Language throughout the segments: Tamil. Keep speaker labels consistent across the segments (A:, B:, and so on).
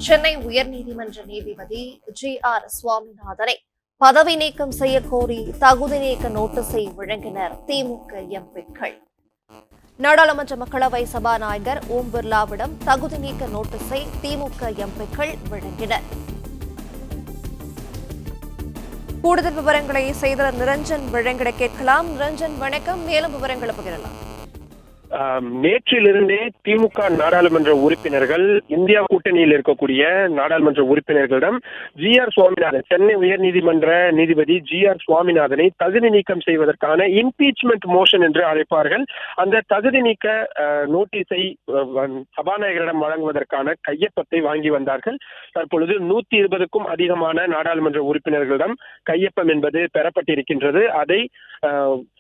A: சென்னை உயர்நீதிமன்ற நீதிபதி GR சுவாமிநாதனை பதவி நீக்கம் செய்ய கோரி தகுதி நீக்க நோட்டீஸை வழங்கினர் திமுக எம்பிக்கள். நாடாளுமன்ற மக்களவை சபாநாயகர் ஓம் பிர்லாவிடம் தகுதி நீக்க நோட்டீஸை திமுக எம்பிக்கள் வழங்கினர். கூடுதல் விவரங்களை செய்தியாளர் நிரஞ்சன் வழங்கிட கேட்கலாம். நிரஞ்சன், வணக்கம். மேலும் விவரங்களை பகிரலாம்.
B: நேற்றிலிருந்தே திமுக நாடாளுமன்ற உறுப்பினர்கள் இந்தியா கூட்டணியில் இருக்கக்கூடிய நாடாளுமன்ற உறுப்பினர்களிடம் GR சுவாமிநாதன், சென்னை உயர்நீதிமன்ற நீதிபதி GR சுவாமிநாதனை தகுதி நீக்கம் செய்வதற்கான இம்பீச்மெண்ட் மோஷன் என்று அழைப்பார்கள், அந்த தகுதி நீக்க நோட்டீஸை சபாநாயகரிடம் வழங்குவதற்கான கையொப்பத்தை வாங்கி வந்தார்கள். தற்பொழுது 120க்கும் அதிகமான நாடாளுமன்ற உறுப்பினர்களிடம் கையொப்பம் என்பது பெறப்பட்டிருக்கின்றது. அதை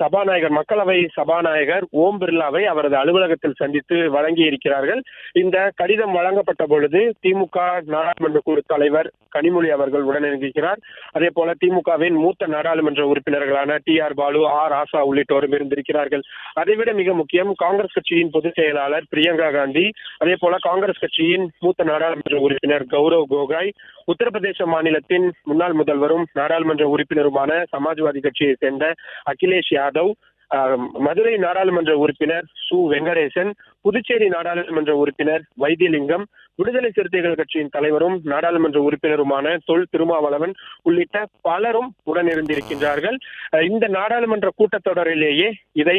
B: சபாநாயகர், மக்களவை சபாநாயகர் ஓம் பிர்லாவை அவரது அலுவலகத்தில் சந்தித்து வழங்கி இருக்கிறார்கள். இந்த கடிதம் வழங்கப்பட்ட பொழுது திமுக நாடாளுமன்ற குழு தலைவர் கனிமொழி அவர்கள் உடனிருக்கிறார். அதே போல திமுகவின் மூத்த நாடாளுமன்ற உறுப்பினர்களான TR பாலு, ராசா உள்ளிட்டோரும் இருந்திருக்கிறார்கள். அதைவிட மிக முக்கியம், காங்கிரஸ் கட்சியின் பொதுச் செயலாளர் பிரியங்கா காந்தி, அதே போல காங்கிரஸ் கட்சியின் மூத்த நாடாளுமன்ற உறுப்பினர் கௌரவ் கோகாய், உத்தரப்பிரதேச மாநிலத்தின் முன்னாள் முதல்வரும் நாடாளுமன்ற உறுப்பினருமான சமாஜ்வாதி கட்சியை சேர்ந்த அகிலேஷ் யாதவ், மதுரை நாடாளுமன்ற உறுப்பினர் சு வெங்கடேசன், புதுச்சேரி நாடாளுமன்ற உறுப்பினர் வைத்தியலிங்கம், விடுதலை சிறுத்தைகள் கட்சியின் தலைவரும் நாடாளுமன்ற உறுப்பினருமான தொல் திருமாவளவன் உள்ளிட்ட பலரும் உடனிருந்திருக்கின்றார்கள். இந்த நாடாளுமன்ற கூட்டத்தொடரிலேயே இதை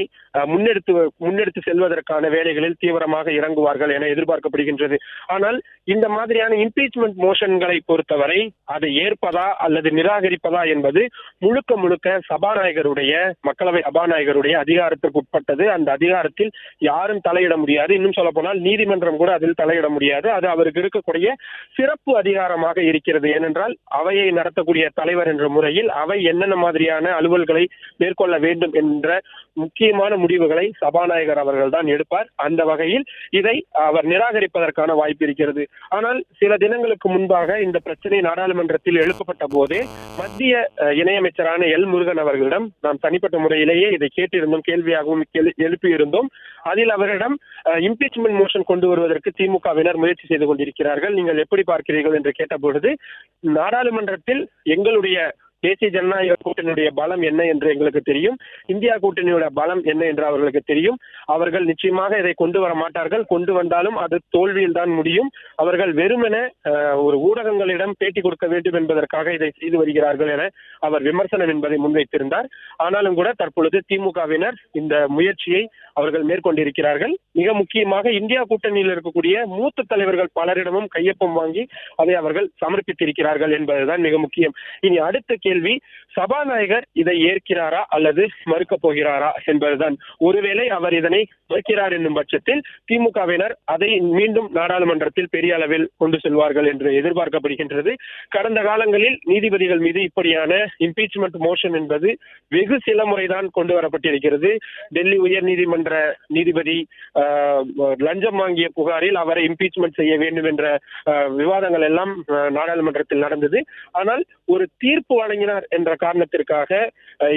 B: முன்னெடுத்து செல்வதற்கான வேலைகளில் தீவிரமாக இறங்குவார்கள் என எதிர்பார்க்கப்படுகின்றது. ஆனால் இந்த மாதிரியான இம்பீச்மெண்ட் மோஷன்களை பொறுத்தவரை அதை ஏற்பதா அல்லது நிராகரிப்பதா என்பது முழுக்க சபாநாயகருடைய, மக்களவை சபாநாயகருடைய அதிகாரத்திற்கு உட்பட்டது. அந்த அதிகாரத்தில் யாரும் தலையிட முடியாது. இன்னும் சொல்ல போனால் நீதிமன்றம் கூட அதில் தலையிட முடியாது. அது அவருக்கு இருக்கக்கூடிய சிறப்பு அதிகாரமாக இருக்கிறது. ஏனென்றால் அவையை நடத்தக்கூடிய தலைவர் என்ற முறையில் அவை என்னென்ன மாதிரியான அலுவல்களை மேற்கொள்ள வேண்டும் என்ற முக்கியமான முடிவுகளை சபாநாயகர் அவர்கள் தான் எடுப்பார். அந்த வகையில் இதை அவர் நிராகரிப்பதற்கான வாய்ப்பு இருக்கிறது. ஆனால் சில தினங்களுக்கு முன்பாக இந்த பிரச்சனை நாடாளுமன்றத்தில் எழுப்பப்பட்ட போதே மத்திய இணையமைச்சரான எல் முருகன் அவர்களிடம் நாம் தனிப்பட்ட முறையிலேயே இதை கேட்டிருந்தோம், கேள்வியாகவும் எழுப்பியிருந்தோம். அதில் அவரிடம் இம்பீச்மெண்ட் மோஷன் கொண்டு வருவதற்கு திமுகவினர் முயற்சி செய்து கொண்டிருக்கிறார்கள், நீங்கள் எப்படி பார்க்கிறீர்கள் என்று கேட்டபொழுது, நாடாளுமன்றத்தில் எங்களுடைய தேசிய ஜனநாயக கூட்டணியுடைய பலம் என்ன என்று எங்களுக்கு தெரியும், இந்தியா கூட்டணியோட பலம் என்ன என்று அவர்களுக்கு தெரியும். அவர்கள் நிச்சயமாக இதை கொண்டு வர மாட்டார்கள். கொண்டு வந்தாலும் அது தோல்வியில் தான் முடியும். அவர்கள் வெறுமென ஒரு ஊடகங்களிடம் பேட்டி கொடுக்க வேண்டும் என்பதற்காக இதை செய்து வருகிறார்கள் என அவர் விமர்சனம் என்பதை முன்வைத்திருந்தார். ஆனாலும் கூட தற்பொழுது திமுகவினர் இந்த முயற்சியை அவர்கள் மேற்கொண்டிருக்கிறார்கள். மிக முக்கியமாக இந்தியா கூட்டணியில் இருக்கக்கூடிய மூத்த தலைவர்கள் பலரிடமும் கையொப்பம் வாங்கி அதை அவர்கள் சமர்ப்பித்திருக்கிறார்கள் என்பதுதான் மிக முக்கியம். இனி அடுத்த கேள்வி, சபாநாயகர் இதை ஏற்கிறாரா அல்லது மறுக்கப் போகிறாரா என்பதுதான். ஒருவேளை அவர் இதனை மறுக்கிறார் என்னும் பட்சத்தில் திமுகவினர் அதை மீண்டும் நாடாளுமன்றத்தில் பெரிய அளவில் கொண்டு செல்வார்கள் என்று எதிர்பார்க்கப்படுகின்றது. கடந்த காலங்களில் நீதிபதிகள் மீது இப்படியான இம்பீச்மெண்ட் மோஷன் என்பது வெகு சில முறைதான் கொண்டு வரப்பட்டிருக்கிறது. டெல்லி உயர் நீதிமன்ற நீதிபதி லஞ்சம் வாங்கிய புகாரில் அவரை இம்பீச்மெண்ட் செய்ய வேண்டும் என்ற விவாதங்கள் எல்லாம் நாடாளுமன்றத்தில் நடந்தது. ஆனால் ஒரு தீர்ப்பு வழங்கினார் என்ற காரணத்திற்காக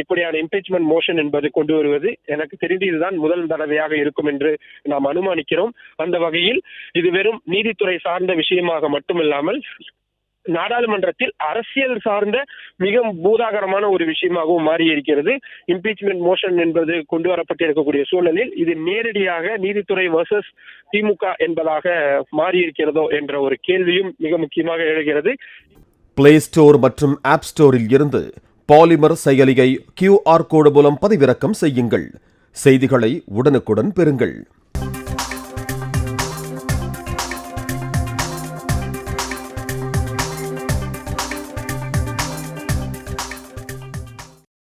B: இப்படியான இம்பீச்மெண்ட் மோஷன் என்பது கொண்டு வருவது எனக்கு தெரிந்து இதுதான் முதல் தடவையாக இருக்கும் என்று நாம் அனுமானிக்கிறோம். அந்த வகையில் இது வெறும் நீதித்துறை சார்ந்த விஷயமாக மட்டுமில்லாமல் நாடாளுமன்றத்தில் அரசியல் சார்ந்த மிக பூதாகரமான ஒரு விஷயமாகவும் மாறி இருக்கிறது. இம்பீச்மெண்ட் மோஷன் என்பது கொண்டு வரப்பட்டிருக்கக்கூடிய சூழலில் இது நேரடியாக நீதித்துறை வர்சஸ் திமுக என்பதாக மாறி இருக்கிறதோ என்ற ஒரு கேள்வியும் மிக முக்கியமாக எழுகிறது.
C: பிளே ஸ்டோர் மற்றும் ஆப் ஸ்டோரில் இருந்து பாலிமர் செயலியை QR கோடு மூலம் பதிவிறக்கம் செய்யுங்கள். செய்திகளை உடனுக்குடன் பெறுங்கள்.